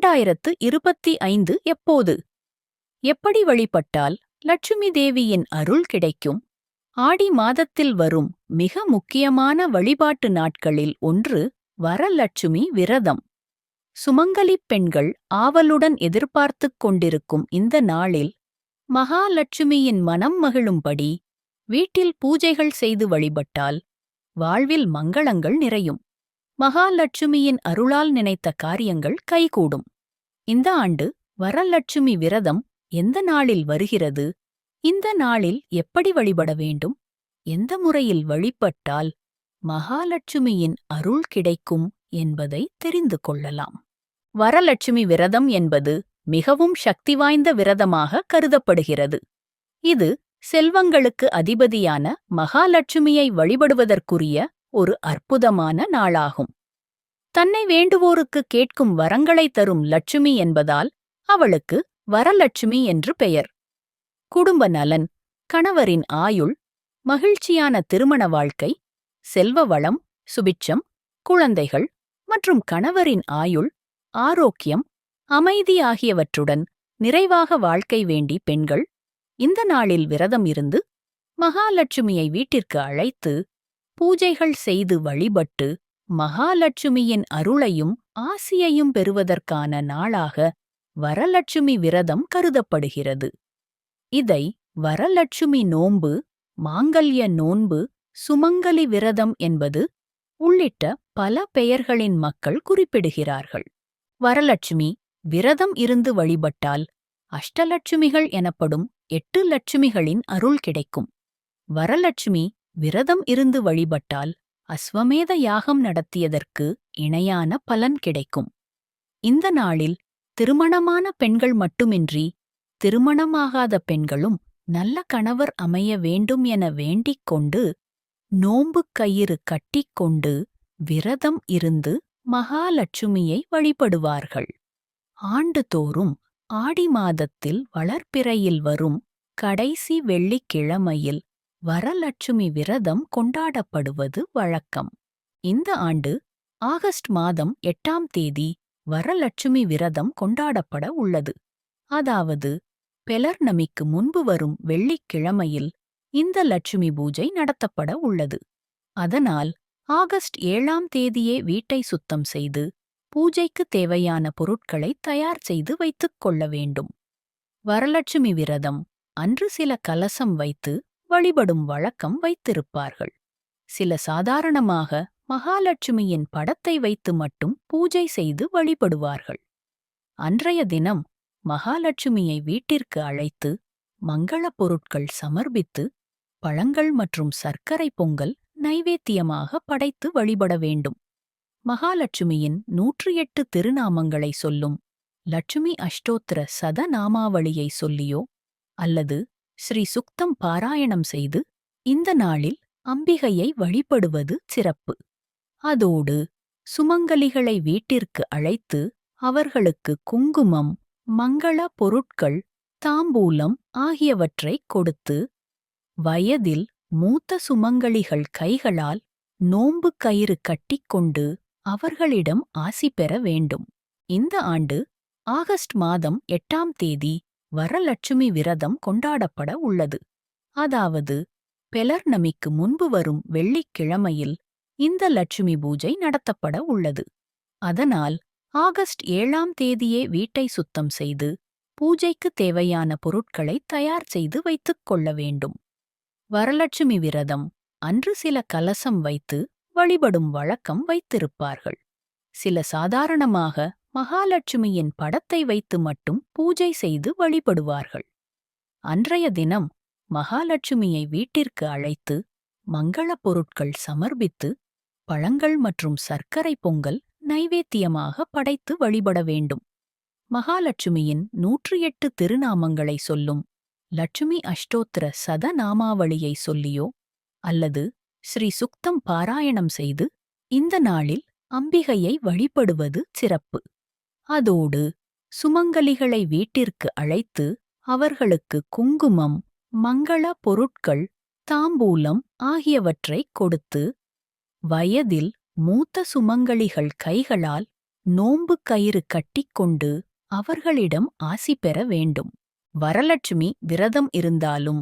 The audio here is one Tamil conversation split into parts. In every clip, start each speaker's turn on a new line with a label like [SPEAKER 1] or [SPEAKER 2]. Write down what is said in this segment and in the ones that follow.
[SPEAKER 1] 2025 எப்போது? எப்படி வழிபட்டால் லட்சுமி தேவியின் அருள் கிடைக்கும்? ஆடி மாதத்தில் வரும் மிக முக்கியமான வழிபாட்டு நாட்களில் ஒன்று வரலட்சுமி விரதம். சுமங்கலிப் பெண்கள் ஆவலுடன் எதிர்பார்த்துக் கொண்டிருக்கும் இந்த நாளில் மகாலட்சுமியின் மனம் மகிழும்படி வீட்டில் பூஜைகள் செய்து வழிபட்டால் வாழ்வில் மங்களங்கள் நிறையும். மகாலட்சுமியின் அருளால் நினைத்த காரியங்கள் கைகூடும். இந்த ஆண்டு வரலட்சுமி விரதம் எந்த நாளில் வருகிறது? இந்த நாளில் எப்படி வழிபட வேண்டும்? எந்த முறையில் வழிபட்டால் மகாலட்சுமியின் அருள் கிடைக்கும் என்பதை தெரிந்து கொள்ளலாம். வரலட்சுமி விரதம் என்பது மிகவும் சக்திவாய்ந்த விரதமாக கருதப்படுகிறது. இது செல்வங்களுக்கு அதிபதியான மகாலட்சுமியை வழிபடுவதற்குரிய ஒரு அற்புதமான நாளாகும். தன்னை வேண்டுவோருக்கு கேட்கும் வரங்களை தரும் லட்சுமி என்பதால் அவளுக்கு வரலட்சுமி என்று பெயர். குடும்ப நலன், கணவரின் ஆயுள், மகிழ்ச்சியான திருமண வாழ்க்கை, செல்வ வளம், சுபிட்சம், குழந்தைகள் மற்றும் கணவரின் ஆயுள், ஆரோக்கியம், அமைதி ஆகியவற்றுடன் நிறைவாக வாழ்க்கை வேண்டி பெண்கள் இந்த நாளில் விரதம் இருந்து மகாலட்சுமியை வீட்டிற்கு அழைத்து பூஜைகள் செய்து வழிபட்டு மகாலட்சுமியின் அருளையும் ஆசியையும் பெறுவதற்கான நாளாக வரலட்சுமி விரதம் கருதப்படுகிறது. இதை வரலட்சுமி நோன்பு, மாங்கல்ய நோன்பு, சுமங்கலி விரதம் என்பது உள்ளிட்ட பல பெயர்களின் மக்கள் குறிப்பிடுகிறார்கள். வரலட்சுமி விரதம் இருந்து வழிபட்டால் அஷ்டலட்சுமிகள் எனப்படும் 8 லட்சுமிகளின் அருள் கிடைக்கும். வரலட்சுமி விரதம் இருந்து வழிபட்டால் அஸ்வமேத யாகம் நடத்தியதற்கு இணையான பலன் கிடைக்கும். இந்த நாளில் திருமணமான பெண்கள் மட்டுமின்றி திருமணமாகாத பெண்களும் நல்ல கணவர் அமைய வேண்டும் என வேண்டிக் கொண்டு நோன்புக் கயிறு கட்டிக்கொண்டு விரதம் இருந்து மகாலட்சுமியை வழிபடுவார்கள். ஆண்டுதோறும் ஆடி மாதத்தில் வளர்பிறையில் வரும் கடைசி வெள்ளிக்கிழமையில் வரலட்சுமி விரதம் கொண்டாடப்படுவது வழக்கம். இந்த ஆண்டு ஆகஸ்ட் மாதம் 8ஆம் தேதி வரலட்சுமி விரதம் கொண்டாடப்பட உள்ளது. அதாவது பெலர்ணமிக்கு முன்பு வரும் வெள்ளிக்கிழமையில் இந்த லட்சுமி பூஜை நடத்தப்பட உள்ளது. அதனால் ஆகஸ்ட் 7ஆம் தேதியே வீட்டை சுத்தம் செய்து பூஜைக்கு தேவையான பொருட்களை தயார் செய்து வைத்துக் கொள்ள வேண்டும். வரலட்சுமி விரதம் அன்று சில கலசம் வைத்து வழிபடும் வழக்கம் வைத்திருப்பார்கள். சில சாதாரணமாக மகாலட்சுமியின் படத்தை வைத்து மட்டும் பூஜை செய்து வழிபடுவார்கள். அன்றைய தினம் மகாலட்சுமியை வீட்டிற்கு அழைத்து மங்களப் பொருட்கள் சமர்ப்பித்து பழங்கள் மற்றும் சர்க்கரை பொங்கல் நைவேத்தியமாக படைத்து வழிபட வேண்டும். மகாலட்சுமியின் 108 திருநாமங்களை சொல்லும் லட்சுமி அஷ்டோத்திர சதநாமாவளியை சொல்லியோ அல்லது ஸ்ரீ சுக்தம் பாராயணம் செய்து இந்த நாளில் அம்பிகையை வழிபடுவது சிறப்பு. அதோடு சுமங்கலிகளை வீட்டிற்கு அழைத்து அவர்களுக்கு குங்குமம், மங்கள பொருட்கள், தாம்பூலம் ஆகியவற்றைக் கொடுத்து வயதில் மூத்த சுமங்கலிகள் கைகளால் நோன்பு கயிறு கட்டிக்கொண்டு அவர்களிடம் ஆசி பெற வேண்டும். இந்த ஆண்டு ஆகஸ்ட் மாதம் 8ஆம் தேதி வரலட்சுமி விரதம் கொண்டாடப்பட உள்ளது. அதாவது பெலர்ணமிக்கு முன்பு வரும் வெள்ளிக்கிழமையில் இந்த லட்சுமி பூஜை நடத்தப்பட உள்ளது. அதனால் ஆகஸ்ட் 7ஆம் தேதியே வீட்டை சுத்தம் செய்து பூஜைக்கு தேவையான பொருட்களை தயார் செய்து வைத்துக் கொள்ள வேண்டும். வரலட்சுமி விரதம் அன்று சில கலசம் வைத்து வழிபடும் வழக்கம் வைத்திருப்பார்கள். சில சாதாரணமாக மகாலட்சுமியின் படத்தை வைத்து மட்டும் பூஜை செய்து வழிபடுவார்கள். அன்றைய தினம் மகாலட்சுமியை வீட்டிற்கு அழைத்து மங்களப் பொருட்கள் சமர்ப்பித்து பழங்கள் மற்றும் சர்க்கரை பொங்கல் நைவேத்தியமாக படைத்து வழிபட வேண்டும். மகாலட்சுமியின் 108 திருநாமங்களை சொல்லும் லட்சுமி அஷ்டோத்திர சதநாமாவளியை சொல்லியோ அல்லது ஸ்ரீ சுக்தம் பாராயணம் செய்து இந்த நாளில் அம்பிகையை வழிபடுவது சிறப்பு. அதோடு சுமங்கலிகளை வீட்டிற்கு அழைத்து அவர்களுக்கு குங்குமம், மங்கள பொருட்கள், தாம்பூலம் ஆகியவற்றைக் கொடுத்து வயதில் மூத்த சுமங்கலிகள் கைகளால் நோன்பு கயிறு கட்டிக்கொண்டு அவர்களிடம் ஆசி பெற வேண்டும். வரலட்சுமி விரதம் இருந்தாலும்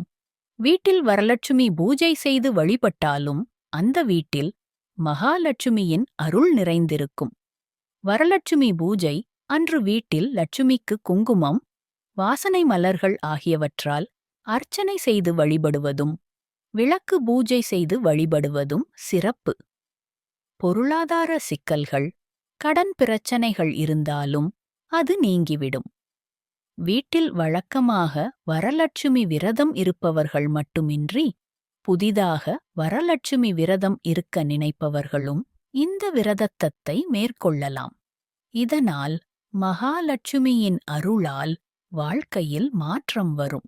[SPEAKER 1] வீட்டில் வரலட்சுமி பூஜை செய்து வழிபட்டாலும் அந்த வீட்டில் மகாலட்சுமியின் அருள் நிறைந்திருக்கும். வரலட்சுமி பூஜை அன்று வீட்டில் லட்சுமிக்கு குங்குமம், வாசனை மலர்கள் ஆகியவற்றால் அர்ச்சனை செய்து வழிபடுவதும் விளக்கு பூஜை செய்து வழிபடுவதும் சிறப்பு. பொருளாதார சிக்கல்கள், கடன் பிரச்சனைகள் இருந்தாலும் அது நீங்கிவிடும். வீட்டில் வழக்கமாக வரலட்சுமி விரதம் இருப்பவர்கள் மட்டுமின்றி புதிதாக வரலட்சுமி விரதம் இருக்க நினைப்பவர்களும் இந்த விரதத்தை மேற்கொள்ளலாம். இதனால் மகாலட்சுமியின் அருளால் வாழ்க்கையில் மாற்றம் வரும்.